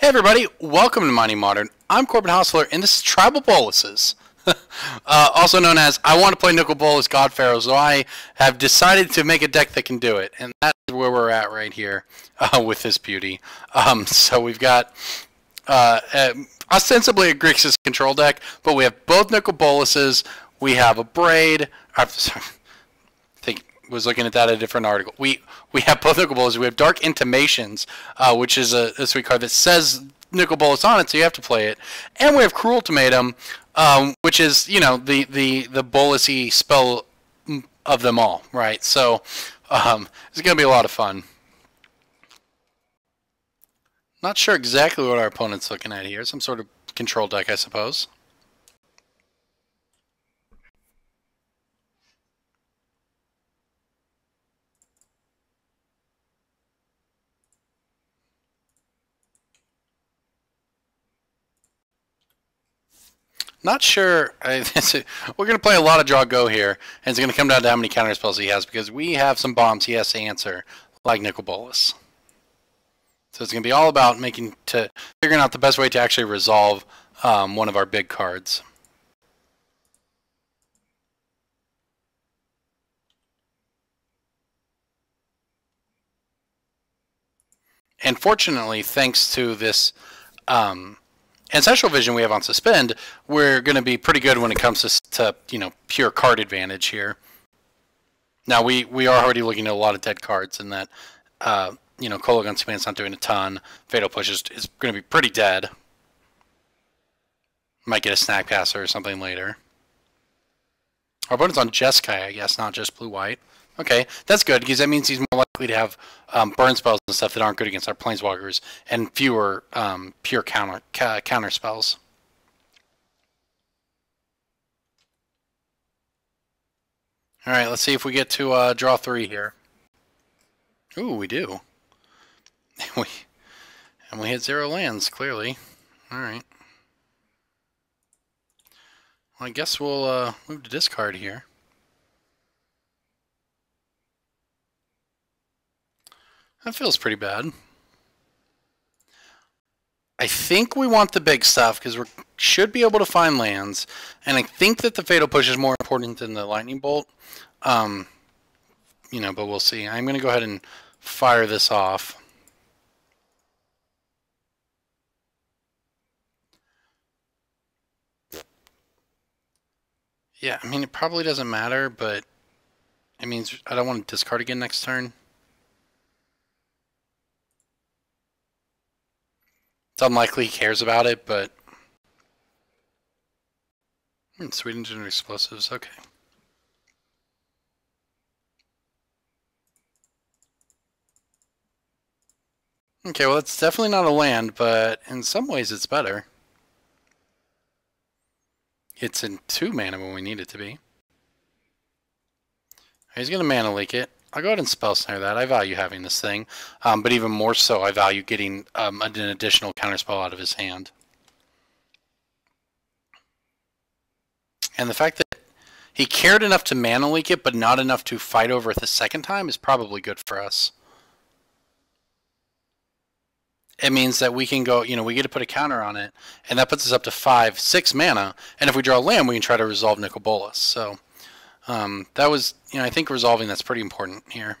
Hey everybody, welcome to Mining Modern. I'm Corbin and this is Tribal Boluses. Also known as I want to play Nicol Bolas God-Pharaoh, so I have decided to make a deck that can do it. And that's where we're at right here with this beauty. So we've got ostensibly a Grixis control deck, but we have both Nicol Bolases, we have a Braid, I think was looking at that in a different article. We have both Nicol Bolas. We have Dark Intimations, which is a sweet card that says Nicol Bolas on it, so you have to play it. And we have Cruel Ultimatum, which is, you know, the Bolasy spell of them all, right? So it's going to be a lot of fun. Not sure exactly what our opponent's looking at here. Some sort of control deck, I suppose. Not sure. We're going to play a lot of draw go here, and it's going to come down to how many counter spells he has, because we have some bombs he has to answer, like Nicol Bolas. So it's going to be all about figuring out the best way to actually resolve one of our big cards. And fortunately, thanks to this Ancestral Vision we have on Suspend, we're going to be pretty good when it comes to you know, pure card advantage here. Now we are already looking at a lot of dead cards, and that you know, Kolaghan's Command's not doing a ton. Fatal Push is going to be pretty dead. Might get a Snack Passer or something later. Our opponent's on Jeskai, I guess, not just blue-white. Okay, that's good, because that means he's more likely to have burn spells and stuff that aren't good against our Planeswalkers, and fewer pure counter spells. Alright, let's see if we get to draw 3 here. Ooh, we do. And we hit 0 lands, clearly. Alright. Well, I guess we'll move to discard here. That feels pretty bad. I think we want the big stuff because we should be able to find lands, and I think that the Fatal Push is more important than the Lightning Bolt. You know, but we'll see. I'm going to go ahead and fire this off. Yeah, I mean, it probably doesn't matter, but it means I don't want to discard again next turn. It's unlikely he cares about it, but... Sweet Engineered Explosives, okay. Okay, well, it's definitely not a land, but in some ways it's better. It's in 2 mana when we need it to be. He's going to mana leak it. I'll go ahead and Spell Snare that. I value having this thing. But even more so, I value getting an additional counterspell out of his hand. And the fact that he cared enough to mana leak it, but not enough to fight over it the second time is probably good for us. It means that we can go, you know, we get to put a counter on it, and that puts us up to 5, 6 mana. And if we draw a land, we can try to resolve Nicol Bolas. So... that was, you know, I think resolving that's pretty important here.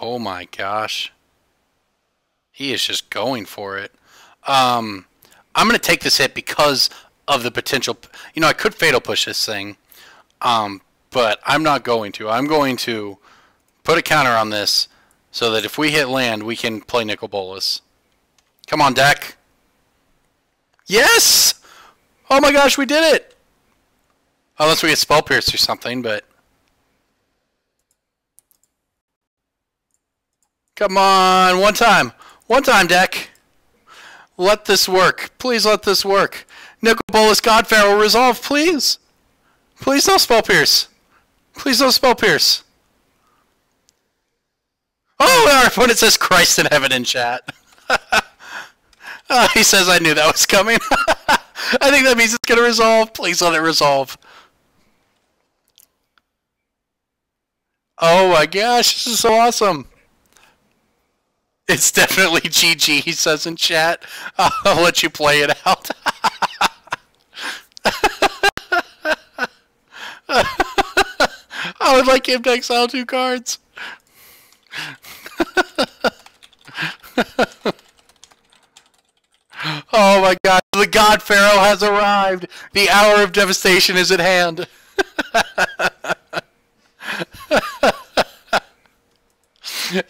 Oh my gosh. He is just going for it. I'm going to take this hit because of the potential. You know, I could Fatal Push this thing, but I'm not going to. I'm going to put a counter on this so that if we hit land, we can play Nicol Bolas. Come on, deck. Yes! Oh my gosh, we did it! Unless we get Spell Pierce or something, but... Come on, one time! One time, deck! Let this work. Please let this work. Nicol Bolas God-Pharaoh resolve, please! Please no Spell Pierce! Please no Spell Pierce! Oh, our opponent says Christ in heaven in chat. He says I knew that was coming. I think that means it's going to resolve. Please let it resolve. Oh my gosh, this is so awesome. It's definitely GG, he says in chat. I'll let you play it out. I would like him to exile 2 cards. Oh my god, the God-Pharaoh has arrived! The hour of devastation is at hand!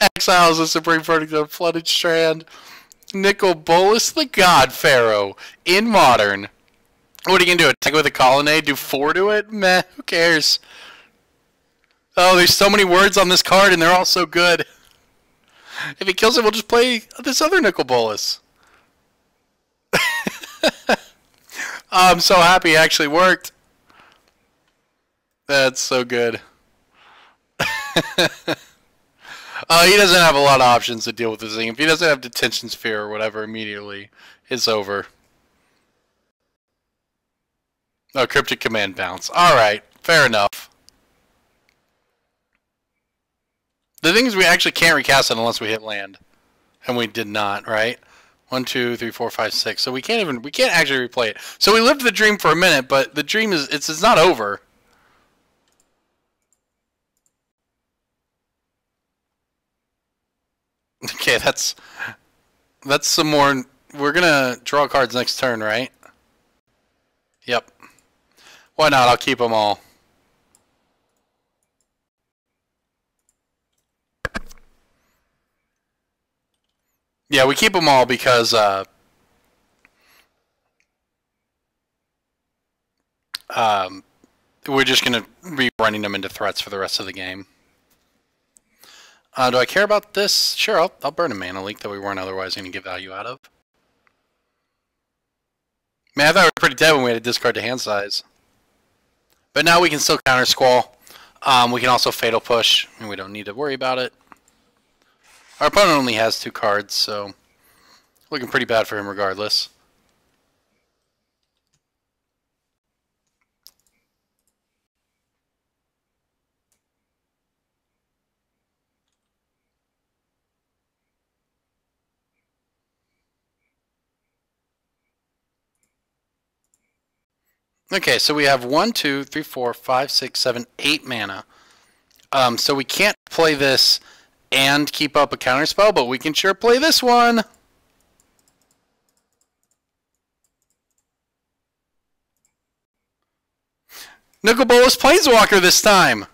Exiles the Supreme Verdict of Flooded Strand. Nicol Bolas, the God-Pharaoh, in Modern. What are you gonna do, attack with a Colonnade, do 4 to it? Meh, who cares? Oh, there's so many words on this card and they're all so good. If he kills it, we'll just play this other Nicol Bolas. I'm so happy it actually worked. That's so good. He doesn't have a lot of options to deal with this thing. If he doesn't have Detention Sphere or whatever immediately, it's over. Oh, Cryptic Command bounce. Alright, fair enough. The thing is, we actually can't recast it unless we hit land. And we did not, right? 1, 2, 3, 4, 5, 6. So we can't actually replay it. So we lived the dream for a minute, but the dream is, it's not over. Okay, that's some more. We're gonna draw cards next turn, right? Yep. Why not? I'll keep them all. Yeah, we keep them all because we're just gonna be running them into threats for the rest of the game. Do I care about this? Sure, I'll burn a mana leak that we weren't otherwise going to get value out of. Man, I thought we were pretty dead when we had a discard to hand size. But now we can still counter Squall. We can also Fatal Push, and we don't need to worry about it. Our opponent only has 2 cards, so looking pretty bad for him regardless. Okay, so we have 1, 2, 3, 4, 5, 6, 7, 8 mana. So we can't play this and keep up a counter spell, but we can sure play this one. Nicol Bolas Planeswalker this time.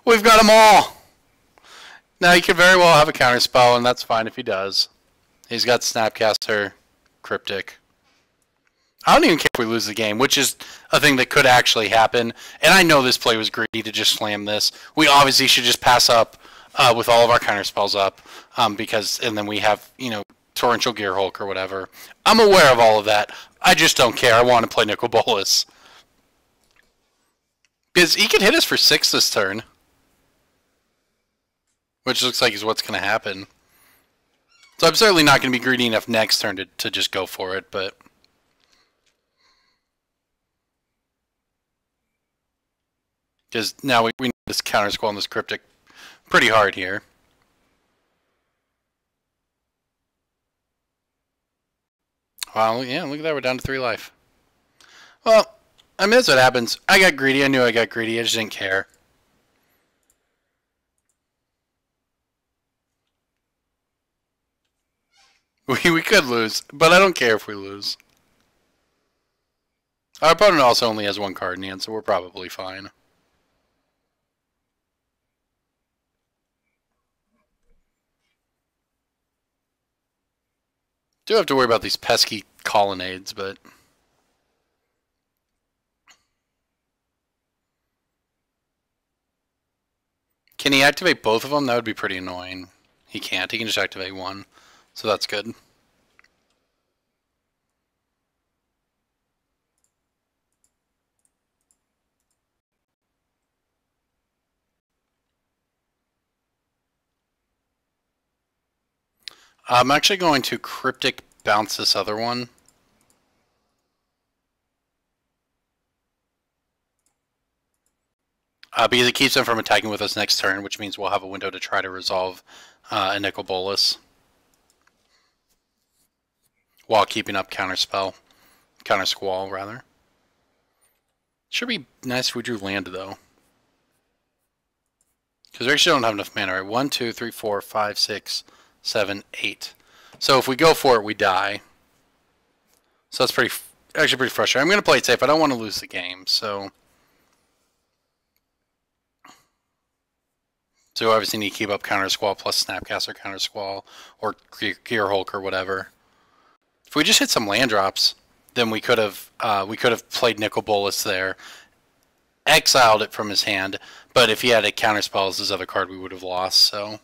We've got them all. Now he could very well have a counter spell, and that's fine if he does. He's got Snapcaster, Cryptic. I don't even care if we lose the game, which is a thing that could actually happen. And I know this play was greedy to just slam this. We obviously should just pass up with all of our counter spells up, because and then we have, you know, Torrential Gearhulk or whatever. I'm aware of all of that. I just don't care. I want to play Nicol Bolas. Because he could hit us for 6 this turn. Which looks like is what's going to happen. So I'm certainly not going to be greedy enough next turn to just go for it, but... Because now we need this counter Squall and this Cryptic pretty hard here. Wow, yeah, look at that, we're down to 3 life. Well, I mean, that's what happens. I got greedy, I knew I got greedy, I just didn't care. We could lose, but I don't care if we lose. Our opponent also only has 1 card in hand, so we're probably fine. Do have to worry about these pesky colonnades, but... Can he activate both of them? That would be pretty annoying. He can't. He can just activate 1. So that's good. I'm actually going to Cryptic bounce this other one. Because it keeps them from attacking with us next turn, which means we'll have a window to try to resolve a Nicol Bolas. while keeping up counter squall rather. Should be nice if we drew land though, because we actually don't have enough mana. Right, 1, 2, 3, 4, 5, 6, 7, 8. So if we go for it, we die. So that's actually pretty frustrating. I'm going to play it safe. I don't want to lose the game, so obviously need to keep up counter squall plus Snapcaster counter squall or Gear Hulk or whatever. If we just hit some land drops, then we could have played Nicol Bolas there, exiled it from his hand. But if he had a counter spell as his other card, we would have lost. So,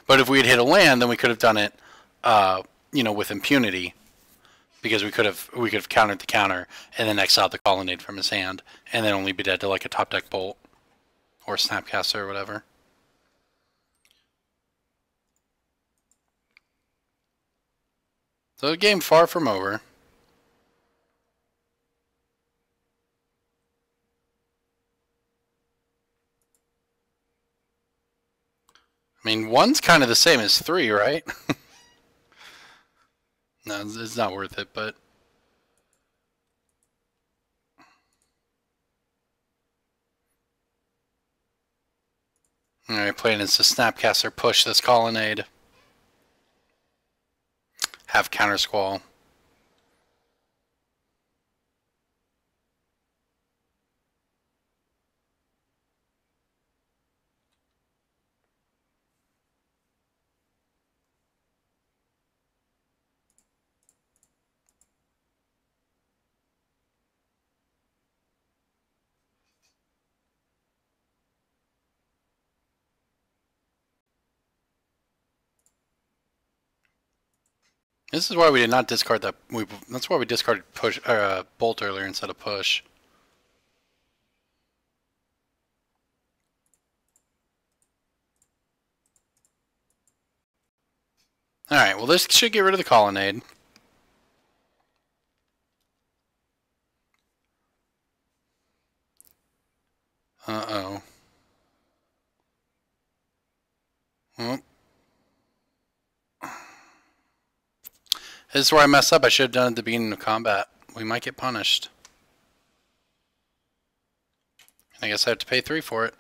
but if we had hit a land, then we could have done it, with impunity, because we could have countered the counter and then exiled the Colonnade from his hand, and then only be dead to like a top deck bolt or Snapcaster or whatever. So the game far from over. I mean, 1's kind of the same as 3, right? No, it's not worth it, but... Alright, playing into Snapcaster, push this Colonnade. Have counter squall. This is why we did not discard that. That's why we discarded push bolt earlier instead of push. All right. Well, this should get rid of the Colonnade. Uh-oh. Well, this is where I messed up. I should have done it at the beginning of combat. We might get punished. I guess I have to pay 3 for it.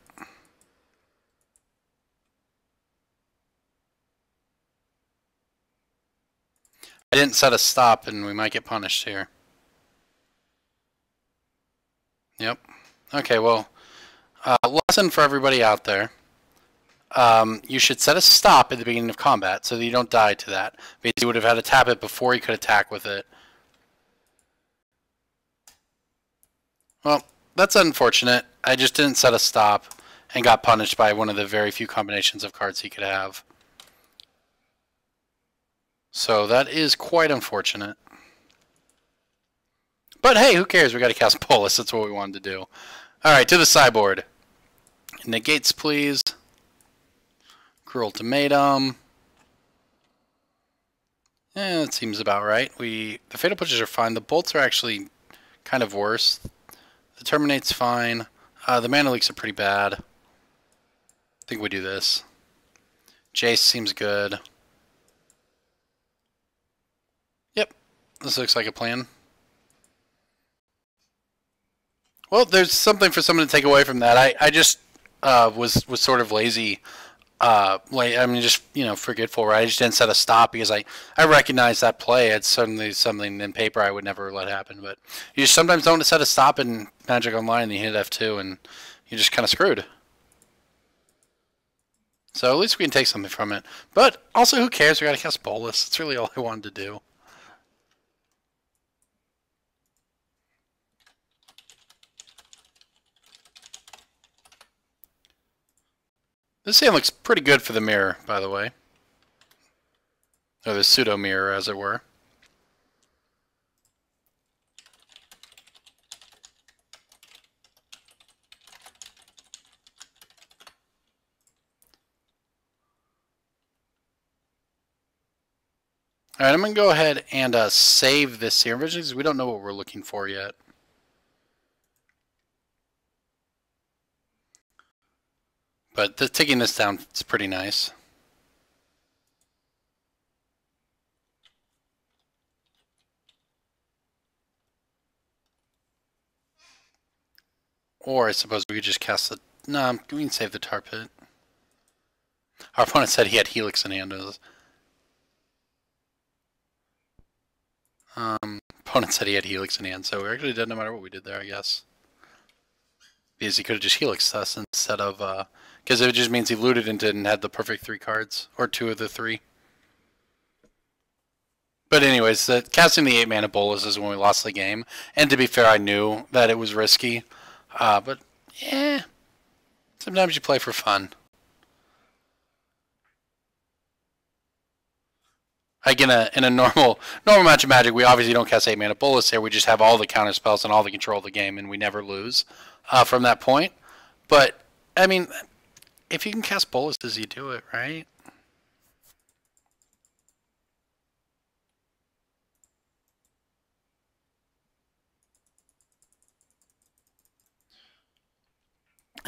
I didn't set a stop, and we might get punished here. Yep. Okay, well, lesson for everybody out there. You should set a stop at the beginning of combat so that you don't die to that. Because you would have had to tap it before you could attack with it. Well, that's unfortunate. I just didn't set a stop and got punished by one of the very few combinations of cards he could have. So that is quite unfortunate. But hey, who cares? We got to cast Bolas. That's what we wanted to do. Alright, to the sideboard. Negates, please. Cruel Ultimatum. Yeah, that seems about right. The Fatal Pushes are fine. The Bolts are actually kind of worse. The Terminate's fine. The Mana Leaks are pretty bad. I think we do this. Jace seems good. Yep, this looks like a plan. Well, there's something for someone to take away from that. I just was sort of lazy. Just forgetful. Right? I just didn't set a stop because I recognized that play. It's suddenly something in paper I would never let happen. But you just sometimes don't set a stop in Magic Online, and you hit F2, and you're just kind of screwed. So at least we can take something from it. But also, who cares? We got to cast Bolas. That's really all I wanted to do. This hand looks pretty good for the mirror, by the way. Or the pseudo mirror, as it were. Alright, I'm going to go ahead and save this here because we don't know what we're looking for yet. But taking this down is pretty nice. Or I suppose we could just cast the... No, we can save the Tar Pit. Our opponent said he had Helix in hand. Opponent said he had Helix in hand, so we actually did no matter what we did there, I guess. Because he could have just Helixed us instead of... Because it just means he looted and didn't have the perfect 3 cards. Or 2 of the 3. But anyways, casting the 8-mana Bolas is when we lost the game. And to be fair, I knew that it was risky. But, yeah... Sometimes you play for fun. Like in a normal match of Magic, we obviously don't cast 8-mana Bolas here. We just have all the counter spells and all the control of the game, and we never lose from that point. But, I mean, if you can cast Bolases, you do it, right?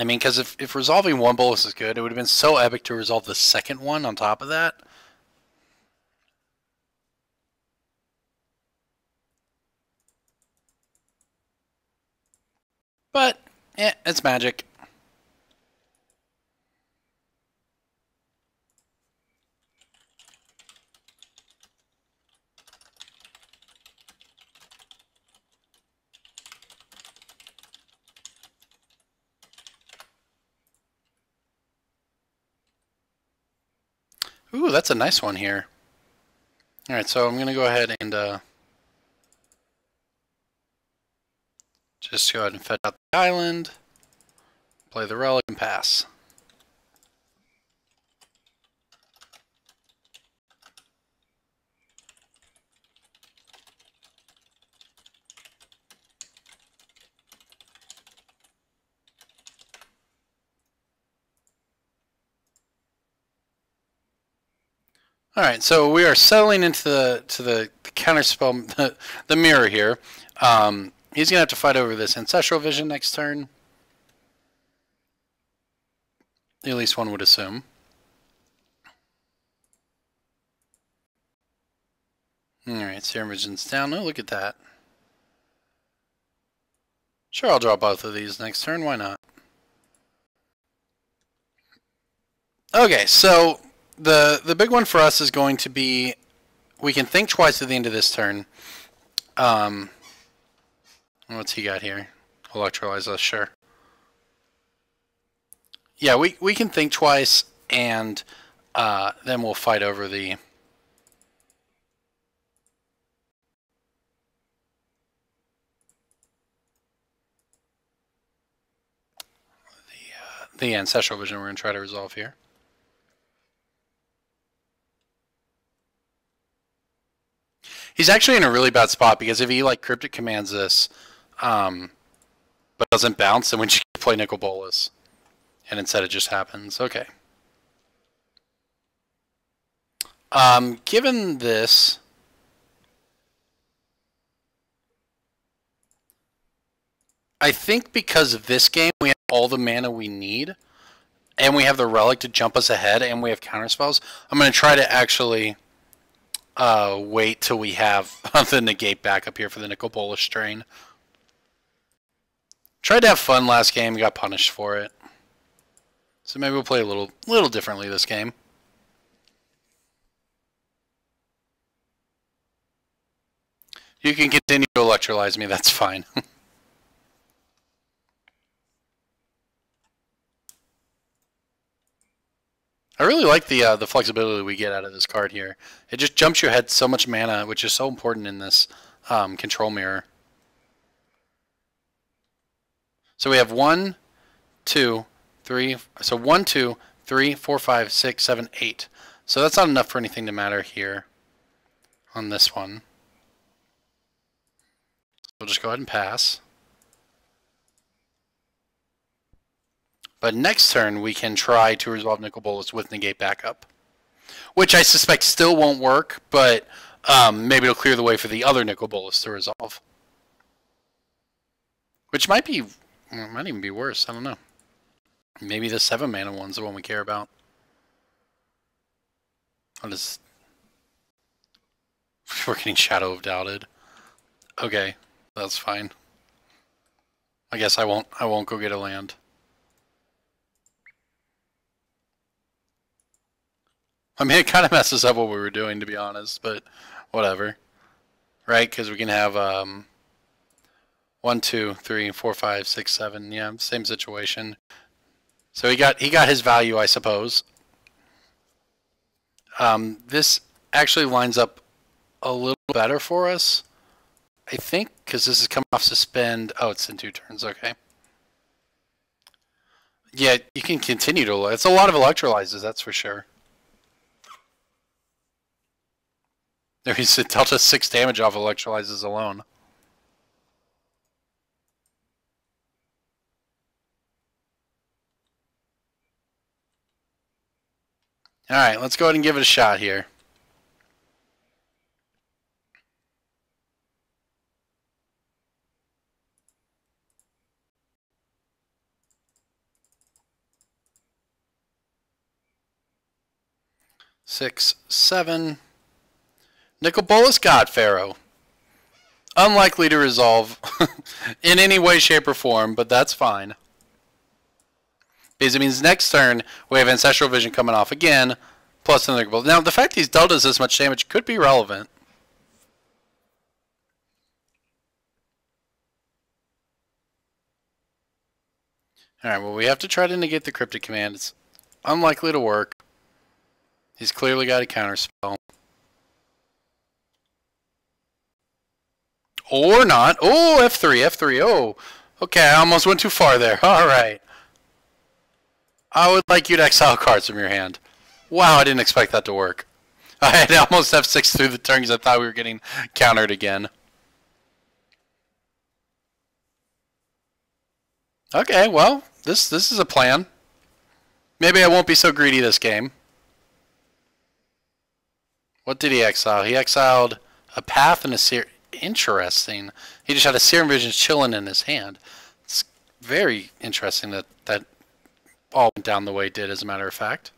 I mean, because if resolving one Bolas is good, it would have been so epic to resolve the second one on top of that. But, yeah, it's Magic. Ooh, that's a nice one here. Alright, so I'm going to go ahead and just go ahead and fetch out the island, play the relic, and pass. Alright, so we are settling into the counterspell, the mirror here. He's going to have to fight over this Ancestral Vision next turn. At least one would assume. Alright, Serum Vision's down. Oh, look at that. Sure, I'll draw both of these next turn. Why not? Okay, so the big one for us is going to be we can think twice at the end of this turn. What's he got here? Electrolyze us, sure. Yeah, we can think twice, and then we'll fight over the Ancestral Vision we're going to try to resolve here. He's actually in a really bad spot, because if he like Cryptic Commands this, but doesn't bounce, then we just play Nicol Bolas. And instead it just happens. Okay. Given this, I think because of this game, we have all the mana we need, and we have the relic to jump us ahead, and we have counterspells. I'm going to try to actually wait till we have the negate back up here for the Nicol Bolas strain. Tried to have fun last game, got punished for it. So maybe we'll play a little differently this game. You can continue to electrolyze me, that's fine. I really like the flexibility we get out of this card here. It just jumps you ahead so much mana, which is so important in this control mirror. So we have 1, 2, 3. So 1, 2, 3, 4, 5, 6, 7, 8. So that's not enough for anything to matter here on this one. We'll just go ahead and pass. But next turn, we can try to resolve Nicol Bolas with negate backup. Which I suspect still won't work, but maybe it'll clear the way for the other Nicol Bolas to resolve. Which might even be worse, I don't know. Maybe the 7-mana one's the one we care about. We're getting Shadow of Doubted. Okay, that's fine. I guess I won't go get a land. I mean, it kind of messes up what we were doing, to be honest, but whatever. Right? Because we can have 1, 2, 3, 4, 5, 6, 7. Yeah, same situation. So he got his value, I suppose. This actually lines up a little better for us, I think, because this is coming off suspend. Oh, it's in 2 turns. Okay. Yeah, you can continue to. It's a lot of electrolyzes, that's for sure. There he's dealt us 6 damage off electrolyzes alone. Alright, let's go ahead and give it a shot here. Six, 7. Nicol Bolas, God-Pharaoh. Unlikely to resolve in any way, shape, or form, but that's fine. Because it means next turn we have Ancestral Vision coming off again, plus the Nicol Bolas. Now, the fact he's dealt us this much damage could be relevant. Alright, well, we have to try to negate the Cryptic Command. It's unlikely to work. He's clearly got a counterspell. Or not. Oh, F3, F3. Oh, okay, I almost went too far there. Alright. I would like you to exile cards from your hand. Wow, I didn't expect that to work. I had almost F6 through the turn because I thought we were getting countered again. Okay, well, this is a plan. Maybe I won't be so greedy this game. What did he exile? He exiled a Path and a Seer. Interesting. He just had a Serum Vision chilling in his hand. It's very interesting that that all went down the way it did, as a matter of fact.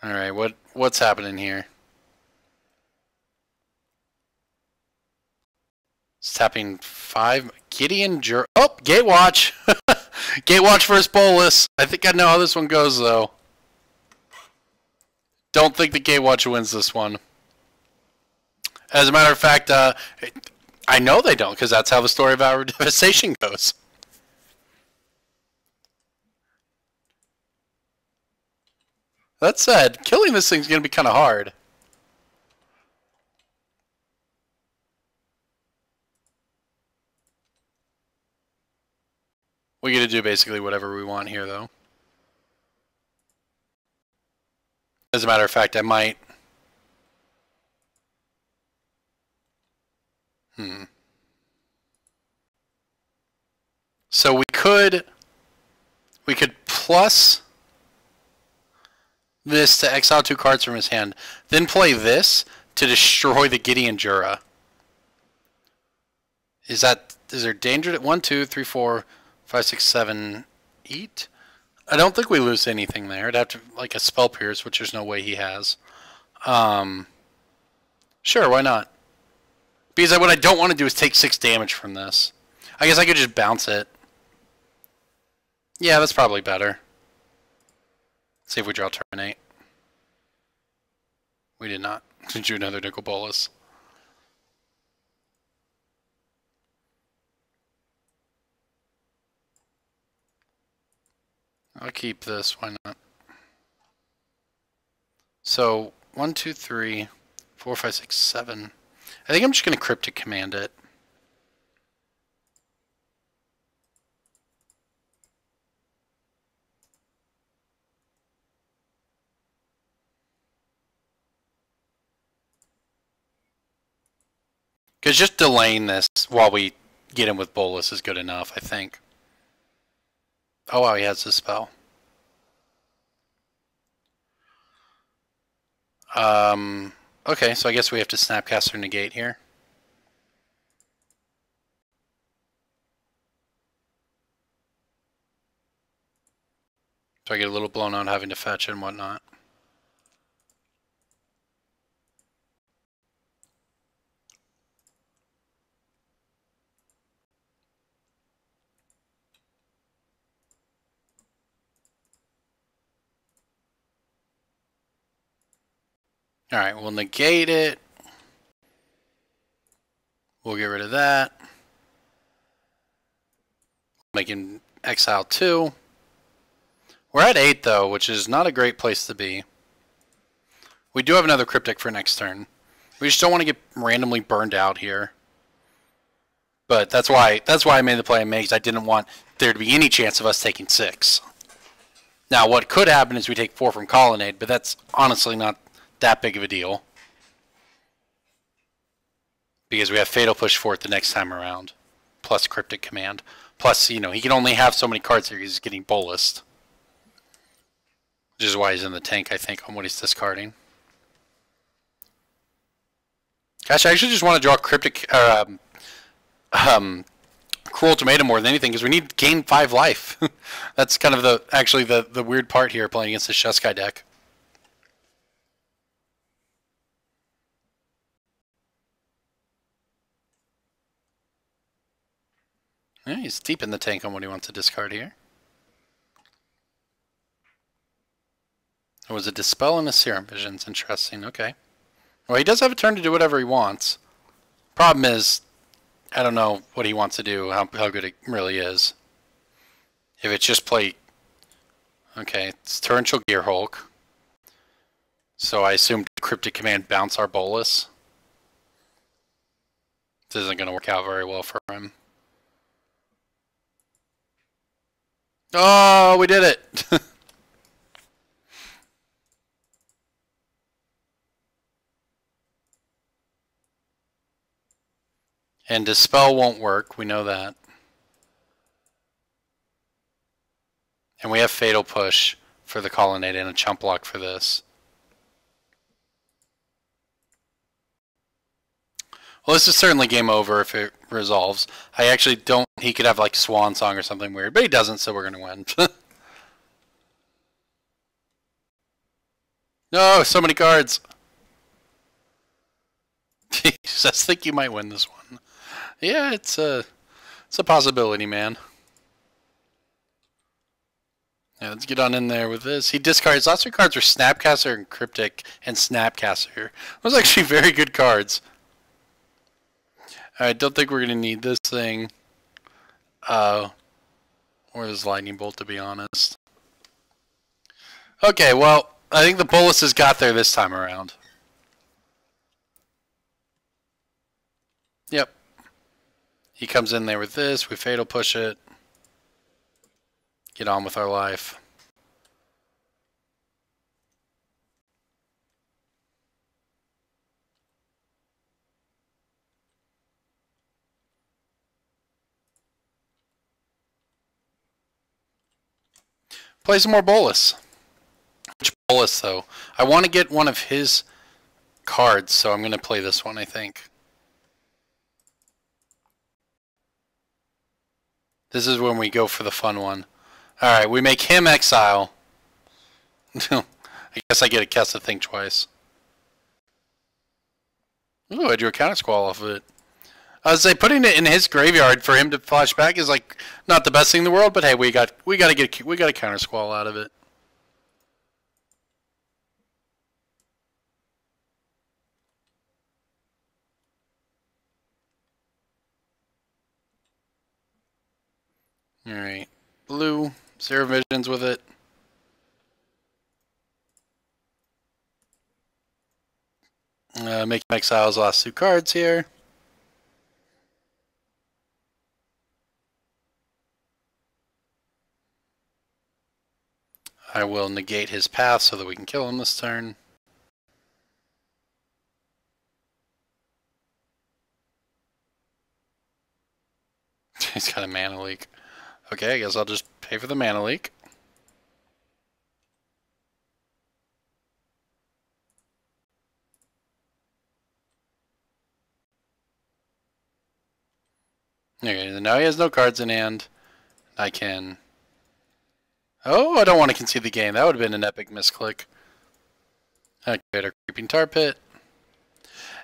Alright, what's happening here? It's tapping 5. Gideon Oh, Gatewatch! Gatewatch versus Bolas. I think I know how this one goes, though. Don't think the Gatewatch wins this one. As a matter of fact, I know they don't, because that's how the story of Hour of Devastation goes. That said, killing this thing's going to be kind of hard. We get to do basically whatever we want here, though. As a matter of fact, I might... So we could plus this to exile 2 cards from his hand, then play this to destroy the Gideon Jura. Is there danger at 1, 2, 3, 4, 5, 6, 7, 8? I don't think we lose anything there. It'd have to like a Spell Pierce, which there's no way he has. Sure, why not? Because what I don't want to do is take 6 damage from this. I guess I could just bounce it. Yeah, that's probably better. Let's see if we draw Terminate. We did not. We drew another Nicol Bolas. I'll keep this, why not? So, 1, 2, 3, 4, 5, 6, 7. I think I'm just going to Cryptic Command it. Because just delaying this while we get him with Bolas is good enough, I think. Oh wow, he has this spell. Okay, so I guess we have to Snapcaster Negate here. So I get a little blown out having to fetch and whatnot. Alright, we'll negate it. We'll get rid of that. Making exile 2. We're at 8 though, which is not a great place to be. We do have another Cryptic for next turn. We just don't want to get randomly burned out here. But that's why I made the play I made, because I didn't want there to be any chance of us taking 6. Now what could happen is we take 4 from Colonnade, but that's honestly not that big of a deal. Because we have Fatal Push for it the next time around. Plus Cryptic Command. Plus, you know, he can only have so many cards here, he's getting bolused. Which is why he's in the tank, I think, on what he's discarding. Gosh, I actually just want to draw Cryptic, Cruel Tomato more than anything, because we need to gain 5 life. That's kind of the weird part here, playing against the Jeskai deck. Yeah, he's deep in the tank on what he wants to discard here. It was a Dispel and a Serum Vision's interesting. Okay. Well, he does have a turn to do whatever he wants. Problem is, I don't know what he wants to do, how good it really is. If it's just play... Okay, it's Torrential Gearhulk. So I assume Cryptic Command bounce our Bolas. This isn't going to work out very well for him. Oh, we did it! And Dispel won't work, we know that. And we have Fatal Push for the Colonnade and a Chump Block for this. Well, this is certainly game over if it resolves. I actually don't... He could have like Swan Song or something weird, but he doesn't, so we're going to win. No, so many cards! Jesus, I think you might win this one. Yeah, it's a possibility, man. Yeah, let's get on in there with this. He discards. Last 3 cards were Snapcaster and Cryptic and Snapcaster. Those are actually very good cards. I don't think we're going to need this thing. Or this Lightning Bolt, to be honest. Okay, well, I think the Bolas has got there this time around. Yep. He comes in there with this, we Fatal Push it. Get on with our life. Play some more Bolas. Which Bolas, though? I want to get one of his cards, so I'm going to play this one, I think. This is when we go for the fun one. Alright, we make him exile. I guess I get a cast to think twice. Ooh, I drew a counter squall off of it. I was say putting it in his graveyard for him to flash back is like not the best thing in the world, but hey, we got a counter squall out of it. Alright. Blue. Zero Visions with it. Make him exile his last 2 cards here. I will negate his path so that we can kill him this turn. He's got a mana leak. Okay, I guess I'll just pay for the mana leak. Okay, now he has no cards in hand. I can... Oh, I don't want to concede the game. That would have been an epic misclick. Activate our Creeping Tar Pit.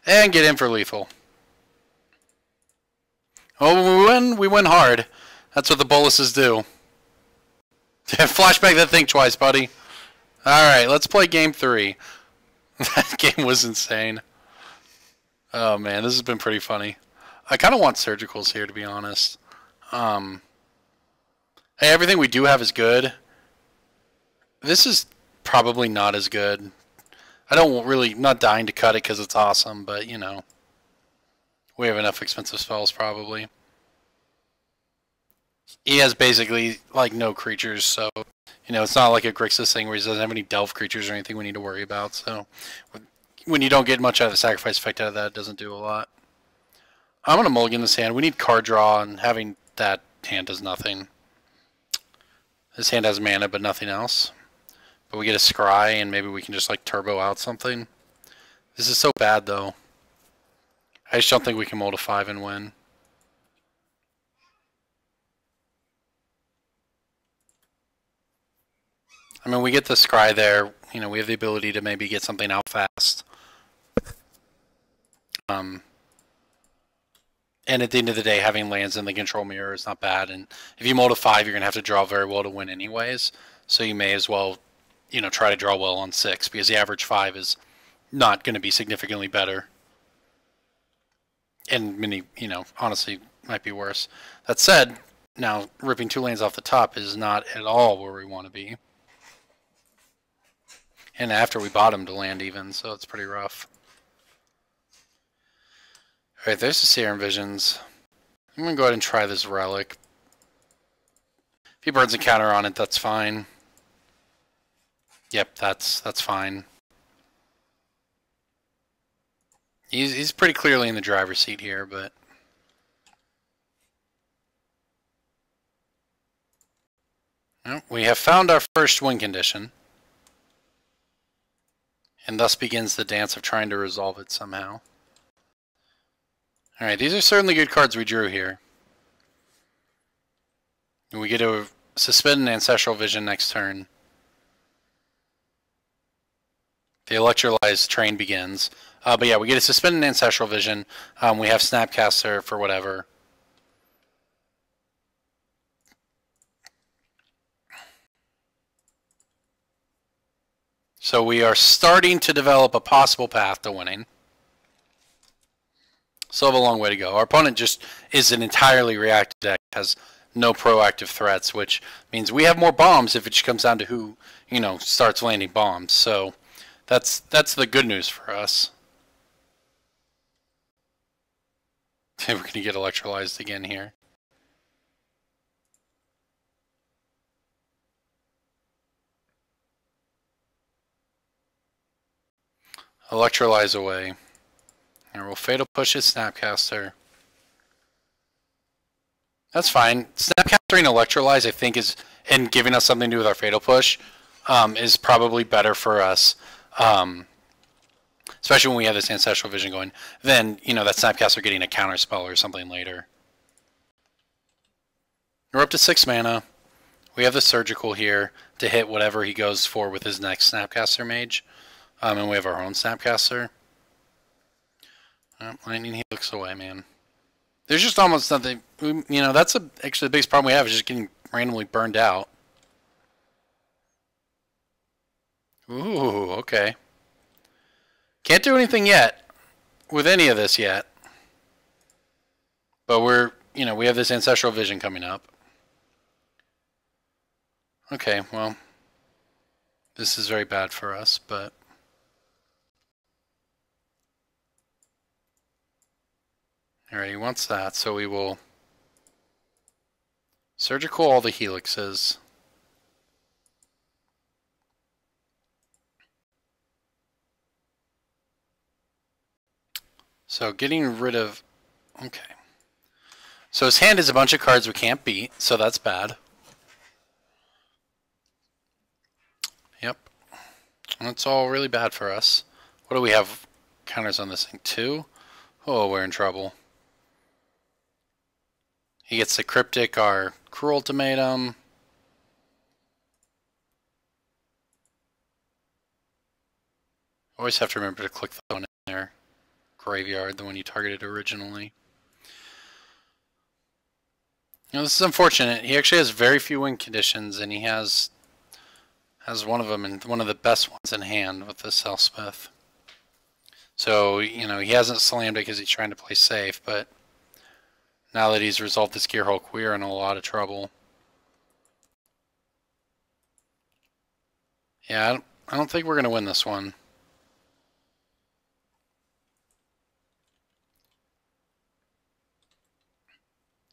And get in for lethal. Oh, when we win, we win hard. That's what the Boluses do. Flashback that thing twice, buddy. Alright, let's play game 3. That game was insane. Oh man, this has been pretty funny. I kind of want surgicals here, to be honest. Hey, everything we do have is good. This is probably not as good. I don't really, not dying to cut it because it's awesome, but you know, we have enough expensive spells probably. He has basically like no creatures, so you know it's not like a Grixis thing where he doesn't have any Delve creatures or anything we need to worry about. So when you don't get much out of the sacrifice effect out of that, it doesn't do a lot. I'm gonna mulligan this hand. We need card draw, and having that hand does nothing. This hand has mana, but nothing else. But we get a scry, and maybe we can just like turbo out something. This is so bad, though. I just don't think we can mold a 5 and win. I mean, we get the scry there. You know, we have the ability to maybe get something out fast. And at the end of the day, having lands in the control mirror is not bad. And if you mold a 5, you're going to have to draw very well to win anyways. So you may as well, you know, try to draw well on 6, because the average 5 is not going to be significantly better. And many, you know, honestly, might be worse. That said, now ripping 2 lands off the top is not at all where we want to be. And after we bottomed to land even, so it's pretty rough. Alright, there's the Serum Visions. I'm going to go ahead and try this Relic. If he burns a counter on it, that's fine. Yep, that's fine. He's pretty clearly in the driver's seat here, but... Well, we have found our first win condition. And thus begins the dance of trying to resolve it somehow. Alright, these are certainly good cards we drew here. And we get to suspend an Ancestral Vision next turn. The Electrolyzed train begins. But yeah, we get to suspend an Ancestral Vision. We have Snapcaster for whatever. So we are starting to develop a possible path to winning. Still have a long way to go. Our opponent just is an entirely reactive deck, has no proactive threats, which means we have more bombs if it just comes down to who, you know, starts landing bombs. So that's the good news for us. We're going to get electrolyzed again here. Electrolyze away. And we'll Fatal Push his Snapcaster. That's fine. Snapcaster and Electrolyze, I think, is, and giving us something to do with our Fatal Push, is probably better for us. Especially when we have this Ancestral Vision going. Then, you know, that Snapcaster getting a counter spell or something later. We're up to 6 mana. We have the Surgical here to hit whatever he goes for with his next Snapcaster Mage. And we have our own Snapcaster. Lightning Helix away, man. There's just almost nothing. You know, that's actually the biggest problem we have is just getting randomly burned out. Ooh, okay. Can't do anything yet with any of this yet. But we're, you know, we have this Ancestral Vision coming up. Okay, well, this is very bad for us, but... Alright, he wants that, so we will Surgical all the Helixes. So getting rid of... Okay. So his hand is a bunch of cards we can't beat, so that's bad. Yep. That's all really bad for us. What do we have counters on this thing? 2? Oh, we're in trouble. He gets the Cryptic, our Cruel Ultimatum. Always have to remember to click the one in there. Graveyard, the one you targeted originally. You know, this is unfortunate. He actually has very few win conditions, and he has one of them, and one of the best ones in hand with this Elspeth. So, you know, he hasn't slammed it because he's trying to play safe, but now that he's resolved this gear hulk, we are in a lot of trouble. Yeah, I don't think we're going to win this one.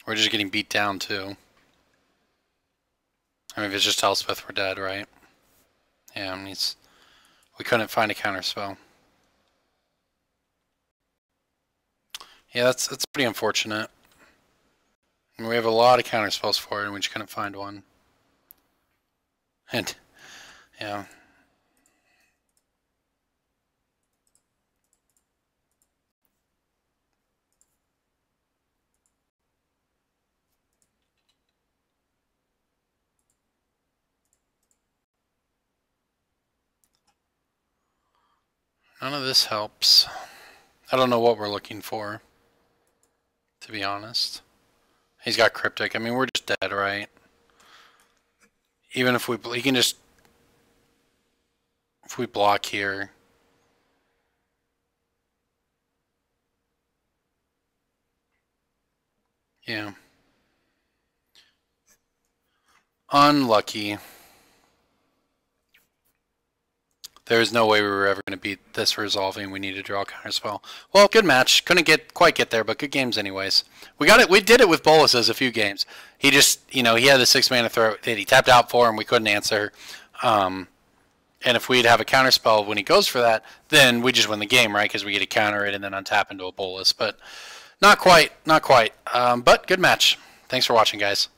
We're just getting beat down, too. I mean, if it's just Elspeth, we're dead, right? Yeah, and we couldn't find a counterspell. Yeah, that's pretty unfortunate. I mean, we have a lot of counterspells for it, and we just couldn't find one. And, yeah. None of this helps. I don't know what we're looking for, to be honest. He's got Cryptic. I mean, we're just dead, right? Even if he can just... If we block here... Yeah. Unlucky. There's no way we were ever going to beat this resolving. We need to draw a counterspell. Well, good match. Couldn't quite get there, but good games anyways. We got it. We did it with Bolas's a few games. He just, you know, he had the 6-mana throw that he tapped out for, and we couldn't answer. And if we'd have a counterspell when he goes for that, then we just win the game, right? Because we get to counter it and then untap into a Bolas. But not quite, not quite. But good match. Thanks for watching, guys.